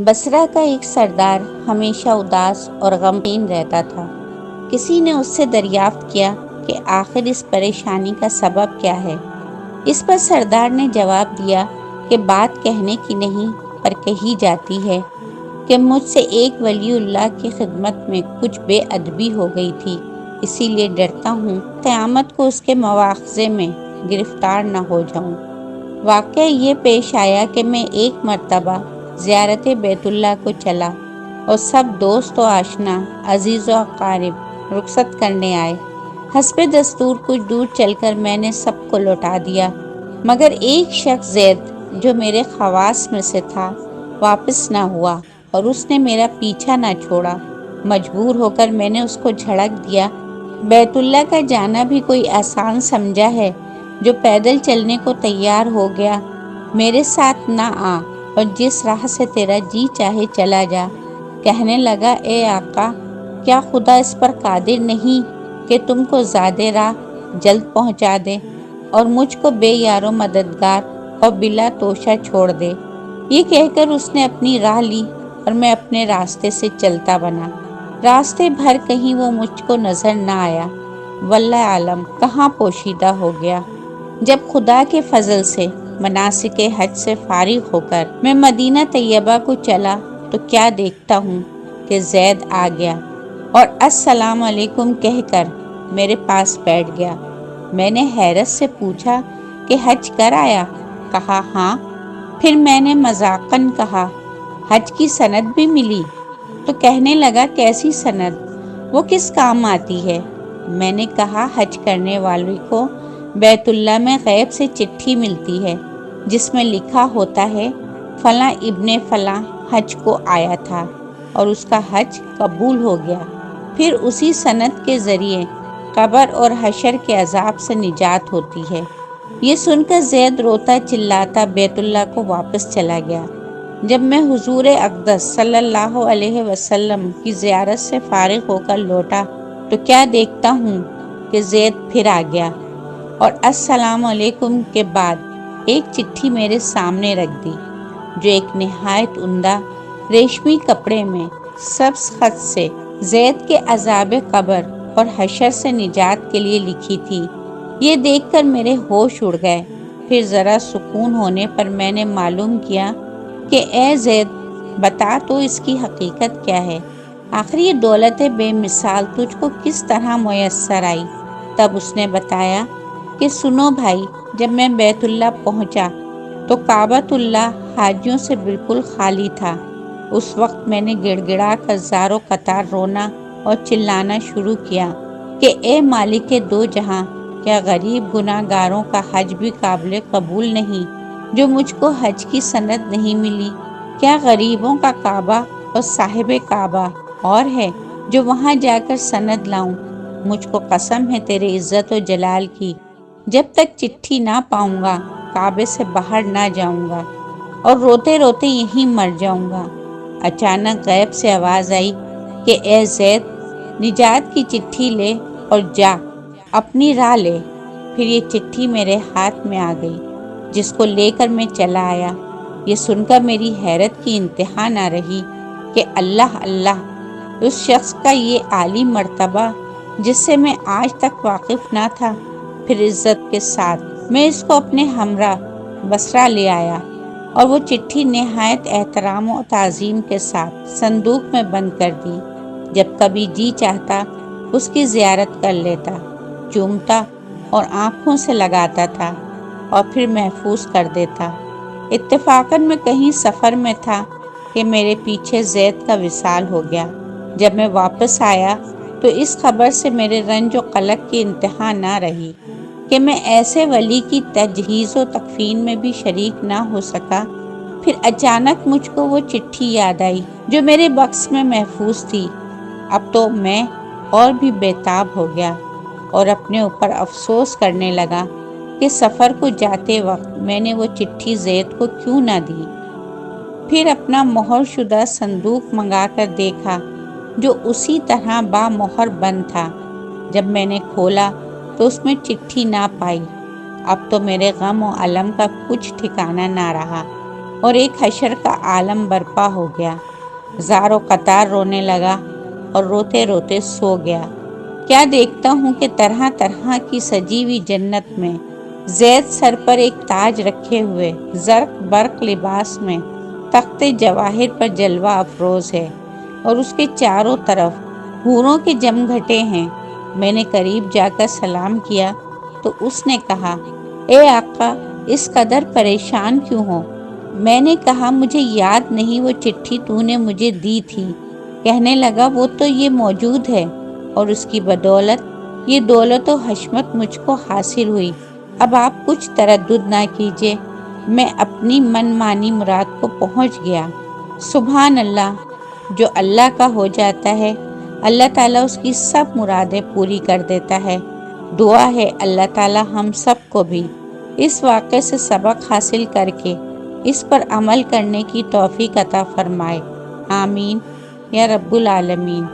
بصرہ کا ایک سردار ہمیشہ اداس اور غمگین رہتا تھا۔ کسی نے اس سے دریافت کیا کہ آخر اس پریشانی کا سبب کیا ہے۔ اس پر سردار نے جواب دیا کہ بات کہنے کی نہیں پر کہی جاتی ہے کہ مجھ سے ایک ولی اللہ کی خدمت میں کچھ بے ادبی ہو گئی تھی، اسی لیے ڈرتا ہوں قیامت کو اس کے مواخذے میں گرفتار نہ ہو جاؤں۔ واقعہ یہ پیش آیا کہ میں ایک مرتبہ زیارت بیت اللہ کو چلا اور سب دوست و آشنا، عزیز و اقارب رخصت کرنے آئے۔ حسب دستور کچھ دور چل کر میں نے سب کو لوٹا دیا، مگر ایک شخص زید جو میرے خواص میں سے تھا واپس نہ ہوا اور اس نے میرا پیچھا نہ چھوڑا۔ مجبور ہو کر میں نے اس کو جھڑک دیا، بیت اللہ کا جانا بھی کوئی آسان سمجھا ہے جو پیدل چلنے کو تیار ہو گیا؟ میرے ساتھ نہ آ اور جس راہ سے تیرا جی چاہے چلا جا۔ کہنے لگا، اے آقا، کیا خدا اس پر قادر نہیں کہ تم کو زیادہ راہ جلد پہنچا دے اور مجھ کو بے یار و مددگار اور بلا توشہ چھوڑ دے؟ یہ کہہ کر اس نے اپنی راہ لی اور میں اپنے راستے سے چلتا بنا۔ راستے بھر کہیں وہ مجھ کو نظر نہ آیا، واللہ عالم کہاں پوشیدہ ہو گیا۔ جب خدا کے فضل سے مناسک حج سے فارغ ہو کر میں مدینہ طیبہ کو چلا تو کیا دیکھتا ہوں کہ زید آ گیا اور السلام علیکم کہہ کر میرے پاس بیٹھ گیا۔ میں نے حیرت سے پوچھا کہ حج کر آیا؟ کہا ہاں۔ پھر میں نے مذاقاً کہا، حج کی سند بھی ملی؟ تو کہنے لگا، کیسی سند؟ وہ کس کام آتی ہے؟ میں نے کہا، حج کرنے والے کو بیت اللہ میں غیب سے چٹھی ملتی ہے جس میں لکھا ہوتا ہے فلاں ابن فلاں حج کو آیا تھا اور اس کا حج قبول ہو گیا۔ پھر اسی سند کے ذریعے قبر اور حشر کے عذاب سے نجات ہوتی ہے۔ یہ سن کر زید روتا چلاتا بیت اللہ کو واپس چلا گیا۔ جب میں حضور اقدس صلی اللہ علیہ وسلم کی زیارت سے فارغ ہو کر لوٹا تو کیا دیکھتا ہوں کہ زید پھر آ گیا اور السلام علیکم کے بعد ایک چٹھی میرے سامنے رکھ دی جو ایک نہایت عمدہ ریشمی کپڑے میں سبز خط سے زید کے عذاب قبر اور حشر سے نجات کے لیے لکھی تھی۔ یہ دیکھ کر میرے ہوش اڑ گئے۔ پھر ذرا سکون ہونے پر میں نے معلوم کیا کہ اے زید، بتا تو اس کی حقیقت کیا ہے؟ آخر یہ دولت بے مثال تجھ کو کس طرح میسر آئی؟ تب اس نے بتایا کہ سنو بھائی، جب میں بیت اللہ پہنچا تو کعبۃ اللہ حاجیوں سے بالکل خالی تھا۔ اس وقت میں نے گڑ گڑا کر زار و قطار رونا اور چلانا شروع کیا کہ اے مالک دو جہاں، کیا غریب گناہ گاروں کا حج بھی قابل قبول نہیں جو مجھ کو حج کی سند نہیں ملی؟ کیا غریبوں کا کعبہ اور صاحب کعبہ اور ہے جو وہاں جا کر سند لاؤں؟ مجھ کو قسم ہے تیرے عزت و جلال کی، جب تک چٹھی نہ پاؤں گا کعبے سے باہر نہ جاؤں گا اور روتے روتے یہیں مر جاؤں گا۔ اچانک غیب سے آواز آئی کہ اے زید، نجات کی چٹھی لے اور جا اپنی راہ لے۔ پھر یہ چٹھی میرے ہاتھ میں آ گئی جس کو لے کر میں چلا آیا۔ یہ سن کر میری حیرت کی انتہا نہ رہی کہ اللہ اللہ، اس شخص کا یہ عالی مرتبہ جس سے میں آج تک واقف نہ تھا۔ پھر عزت کے ساتھ میں اس کو اپنے ہمراہ بصرہ لے آیا اور وہ چٹھی نہایت احترام و تعظیم کے ساتھ صندوق میں بند کر دی۔ جب کبھی جی چاہتا اس کی زیارت کر لیتا، چومتا اور آنکھوں سے لگاتا تھا اور پھر محفوظ کر دیتا۔ اتفاقاً میں کہیں سفر میں تھا کہ میرے پیچھے زید کا وصال ہو گیا۔ جب میں واپس آیا تو اس خبر سے میرے رنج و قلق کی انتہا نہ رہی کہ میں ایسے ولی کی تجہیز و تکفین میں بھی شریک نہ ہو سکا۔ پھر اچانک مجھ کو وہ چٹھی یاد آئی جو میرے بکس میں محفوظ تھی۔ اب تو میں اور بھی بےتاب ہو گیا اور اپنے اوپر افسوس کرنے لگا کہ سفر کو جاتے وقت میں نے وہ چٹھی زید کو کیوں نہ دی۔ پھر اپنا مہر شدہ صندوق منگا کر دیکھا جو اسی طرح با مہر بند تھا۔ جب میں نے کھولا تو اس میں چٹھی نہ پائی۔ اب تو میرے غم و الم کا کچھ ٹھکانہ نہ رہا اور ایک حشر کا عالم برپا ہو گیا۔ زار و قطار رونے لگا اور روتے روتے سو گیا۔ کیا دیکھتا ہوں کہ طرح طرح کی سجی ہوئی جنت میں زید سر پر ایک تاج رکھے ہوئے زرق برق لباس میں تخت جواہر پر جلوہ افروز ہے اور اس کے چاروں طرف حوروں کے جمگھٹے ہیں۔ میں نے قریب جا کر سلام کیا تو اس نے کہا، اے آقا، اس قدر پریشان کیوں ہو؟ میں نے کہا، مجھے یاد نہیں وہ چٹھی تو نے مجھے دی تھی۔ کہنے لگا، وہ تو یہ موجود ہے اور اس کی بدولت یہ دولت و حشمت مجھ کو حاصل ہوئی۔ اب آپ کچھ تردد نہ کیجیے، میں اپنی من مانی مراد کو پہنچ گیا۔ سبحان اللہ، جو اللہ کا ہو جاتا ہے اللہ تعالیٰ اس کی سب مرادیں پوری کر دیتا ہے۔ دعا ہے اللہ تعالیٰ ہم سب کو بھی اس واقعے سے سبق حاصل کر کے اس پر عمل کرنے کی توفیق عطا فرمائے۔ آمین یا رب العالمین۔